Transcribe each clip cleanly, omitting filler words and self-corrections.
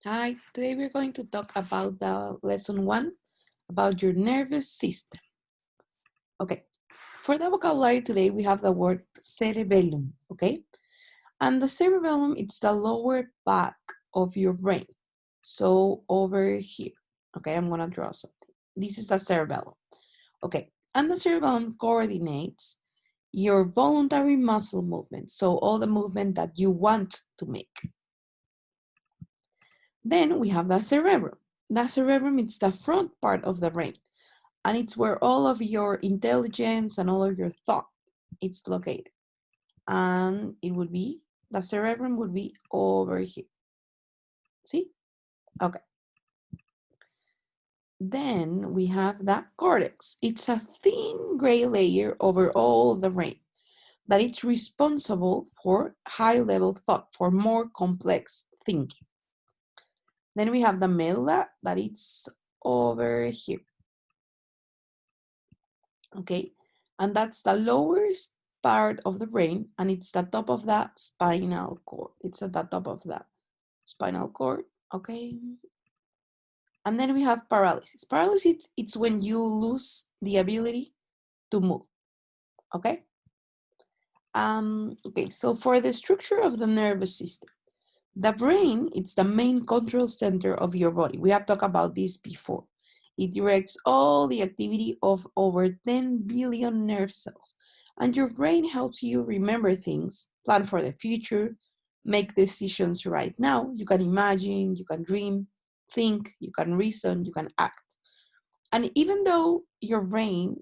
Hi, today we're going to talk about the lesson 1 about your nervous system. Okay, for the vocabulary today we have the word cerebellum, okay? And the cerebellum, it's the lower back of your brain. So over here, okay, I'm gonna draw something. This is the cerebellum, okay? And the cerebellum coordinates your voluntary muscle movement, so all the movement that you want to make. Then we have the cerebrum. The cerebrum is the front part of the brain, and it's where all of your intelligence and all of your thought is located. And it would be, the cerebrum would be over here. See? Okay. Then we have the cortex. It's a thin gray layer over all the brain that it's responsible for high level thought, for more complex thinking. Then we have the medulla that it's over here. Okay, and that's the lowest part of the brain, and it's the top of the spinal cord. It's at the top of the spinal cord. Okay, and then we have paralysis. Paralysis, it's when you lose the ability to move. Okay. Okay, so for the structure of the nervous system, the brain, it's the main control center of your body. We have talked about this before. It directs all the activity of over 10 billion nerve cells. And your brain helps you remember things, plan for the future, make decisions right now. You can imagine, you can dream, think, you can reason, you can act. And even though your brain,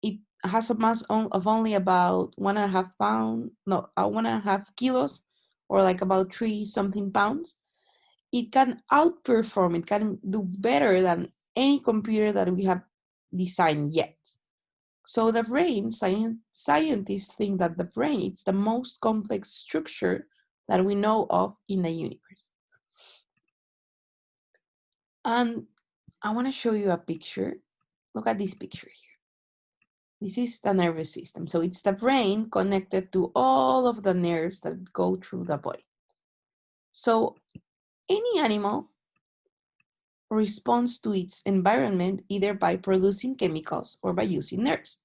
it has a mass of only about 1.5 pounds, no, 1.5 kilos, or like about 3 something pounds, it can outperform, it can do better than any computer that we have designed yet. So the brain, scientists think that the brain is the most complex structure that we know of in the universe. And I want to show you a picture. Look at this picture here. This is the nervous system. So it's the brain connected to all of the nerves that go through the body. So any animal responds to its environment either by producing chemicals or by using nerves.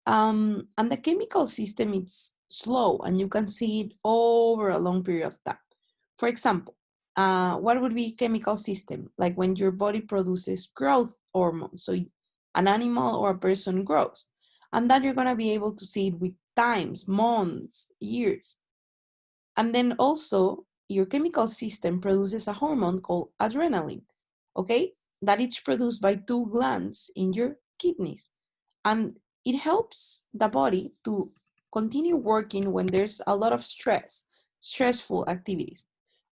And the chemical system is slow, and you can see it over a long period of time. For example, what would be chemical system? Like when your body produces growth hormones. So an animal or a person grows. And then you're gonna be able to see it with times, months, years. And then also your chemical system produces a hormone called adrenaline, okay? That is produced by 2 glands in your kidneys. And it helps the body to continue working when there's a lot of stressful activities.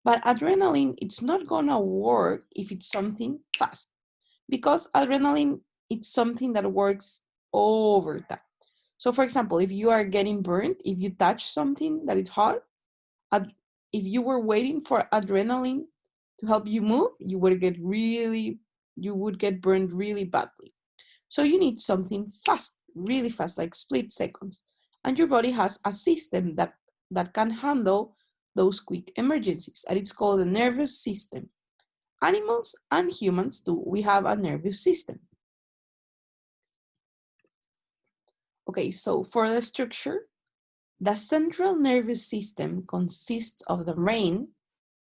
But adrenaline, it's not gonna work if it's something fast, because adrenaline, it's something that works over time. So for example, if you are getting burned, if you touch something that is hot, if you were waiting for adrenaline to help you move, you would get burned really badly. So you need something fast, really fast, like split seconds. And your body has a system that can handle those quick emergencies, and it's called the nervous system. Animals and humans too, we have a nervous system. Okay, so for the structure, the central nervous system consists of the brain,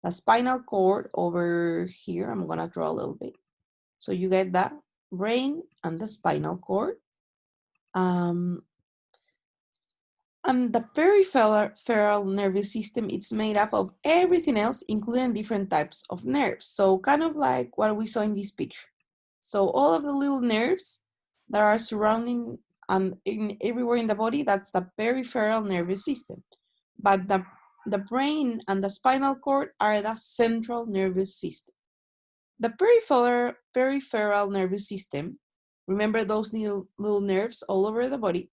the spinal cord over here. I'm gonna draw a little bit. So you get that brain and the spinal cord. And the peripheral nervous system, it's made up of everything else, including different types of nerves. So kind of like what we saw in this picture. So all of the little nerves that are surrounding everywhere in the body, that's the peripheral nervous system. But the brain and the spinal cord are the central nervous system. The peripheral nervous system, remember those little nerves all over the body,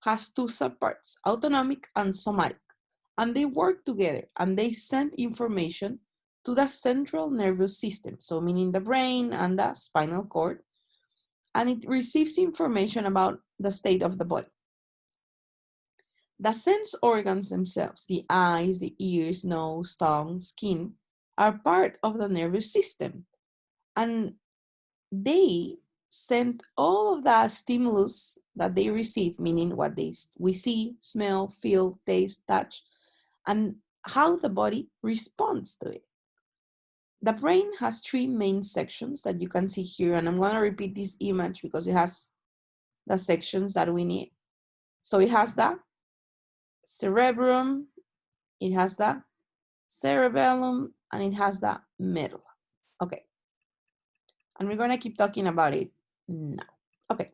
has 2 subparts, autonomic and somatic, and they work together and they send information to the central nervous system, so meaning the brain and the spinal cord, and it receives information about the state of the body. The sense organs themselves, the eyes, the ears, nose, tongue, skin, are part of the nervous system. And they send all of the stimulus that they receive, meaning what we see, smell, feel, taste, touch, and how the body responds to it. The brain has three main sections that you can see here, and I'm going to repeat this image because it has the sections that we need. So it has the cerebrum, it has the cerebellum, and it has the medulla. Okay. And we're going to keep talking about it now. Okay.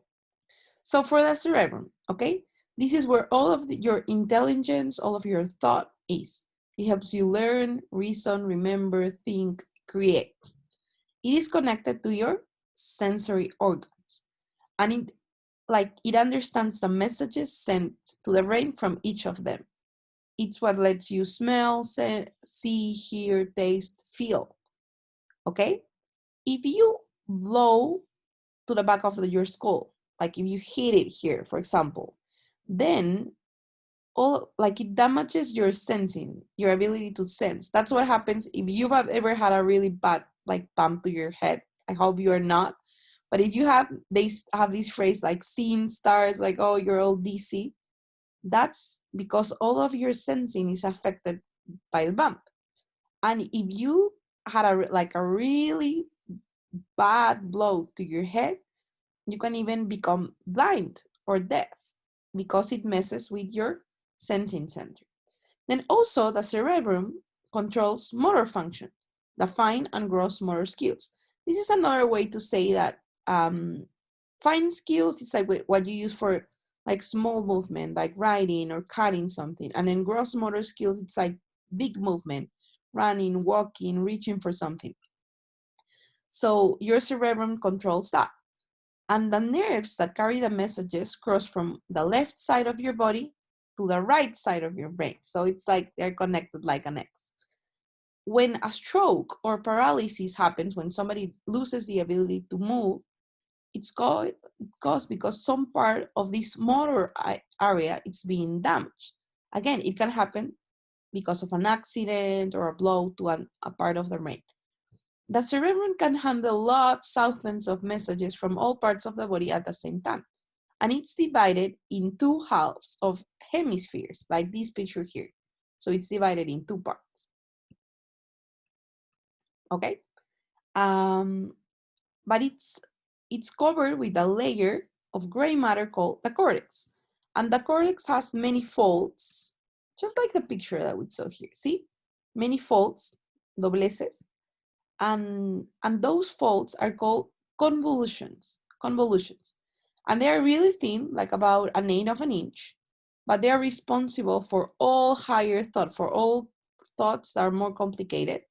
So for the cerebrum, okay, this is where all of your intelligence, all of your thought is. It helps you learn, reason, remember, think, create. It is connected to your sensory organs. And it understands the messages sent to the brain from each of them. It's what lets you smell, see, hear, taste, feel. Okay? If you blow to the back of your skull, like if you hit it here, for example, then it damages your sensing, your ability to sense. That's what happens if you have ever had a really bad bump to your head. I hope you are not. But if you have, they have this phrase like seeing stars, like, oh, you're all dizzy. That's because all of your sensing is affected by the bump. And if you had a really bad blow to your head, you can even become blind or deaf because it messes with your sensing center. Then also the cerebrum controls motor function, the fine and gross motor skills. This is another way to say that fine skills is like what you use for like small movement, like writing or cutting something. And then gross motor skills, it's like big movement, running, walking, reaching for something. So your cerebrum controls that. And the nerves that carry the messages cross from the left side of your body to the right side of your brain. So it's like they're connected like an X. When a stroke or paralysis happens, when somebody loses the ability to move, it's caused because some part of this motor area is being damaged. Again, it can happen because of an accident or a blow to a part of the brain. The cerebrum can handle lots, thousands of messages from all parts of the body at the same time. And it's divided in two halves of hemispheres, like this picture here. So it's divided in two parts. Okay? But it's covered with a layer of gray matter called the cortex. And the cortex has many folds, just like the picture that we saw here. See? Many folds, dobleces. And those folds are called convolutions. And they are really thin, like about 1/8 of an inch, but they are responsible for all higher thought, for all thoughts that are more complicated.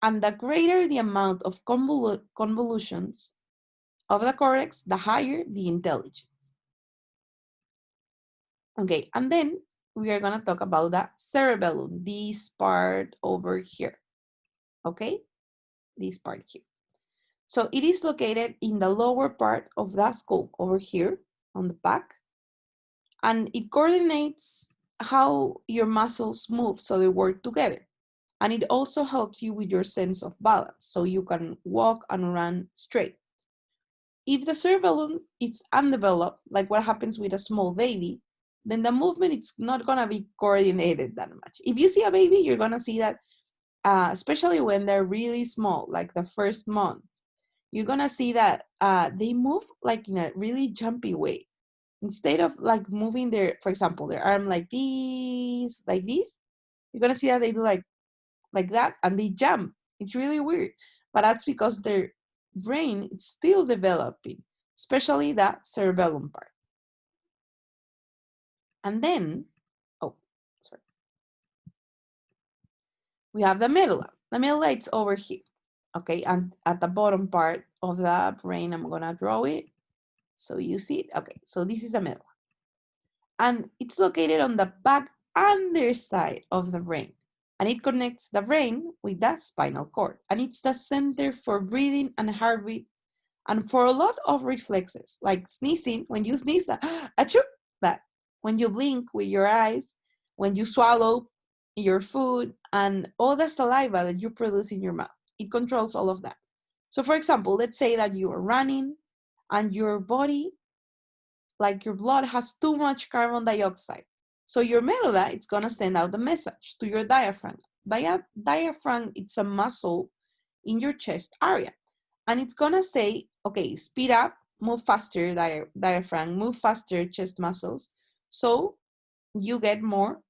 And the greater the amount of convolutions of the cortex, the higher the intelligence. Okay, and then we are gonna talk about the cerebellum, this part over here. Okay, this part here. So it is located in the lower part of the skull over here on the back. And it coordinates how your muscles move so they work together. And it also helps you with your sense of balance so you can walk and run straight. If the cerebellum is undeveloped, like what happens with a small baby, then the movement is not gonna be coordinated that much. If you see a baby, you're gonna see that, especially when they're really small, like the first month, you're gonna see that they move like in a really jumpy way. Instead of like moving their, for example, their arm like this, you're gonna see that they do like that and they jump. It's really weird, but that's because their brain is still developing, especially that cerebellum part. And then, oh, sorry, we have the medulla. The medulla is over here, okay, and at the bottom part of the brain, I'm gonna draw it so you see it. Okay, so this is the medulla, and it's located on the back underside of the brain. And it connects the brain with the spinal cord. And it's the center for breathing and heartbeat and for a lot of reflexes, like sneezing. When you sneeze, that, achoo, that. when you blink with your eyes, when you swallow your food, and all the saliva that you produce in your mouth. It controls all of that. So for example, let's say that you are running and your body, like your blood, has too much carbon dioxide. So your medulla, it's gonna send out the message to your diaphragm. Diaphragm, it's a muscle in your chest area. And it's gonna say, okay, speed up, move faster, diaphragm, move faster, chest muscles. So you get more,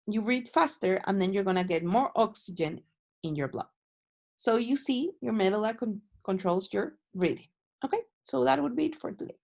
you breathe faster, and then you're gonna get more oxygen in your blood. So you see, your medulla controls your breathing. Okay, so that would be it for today.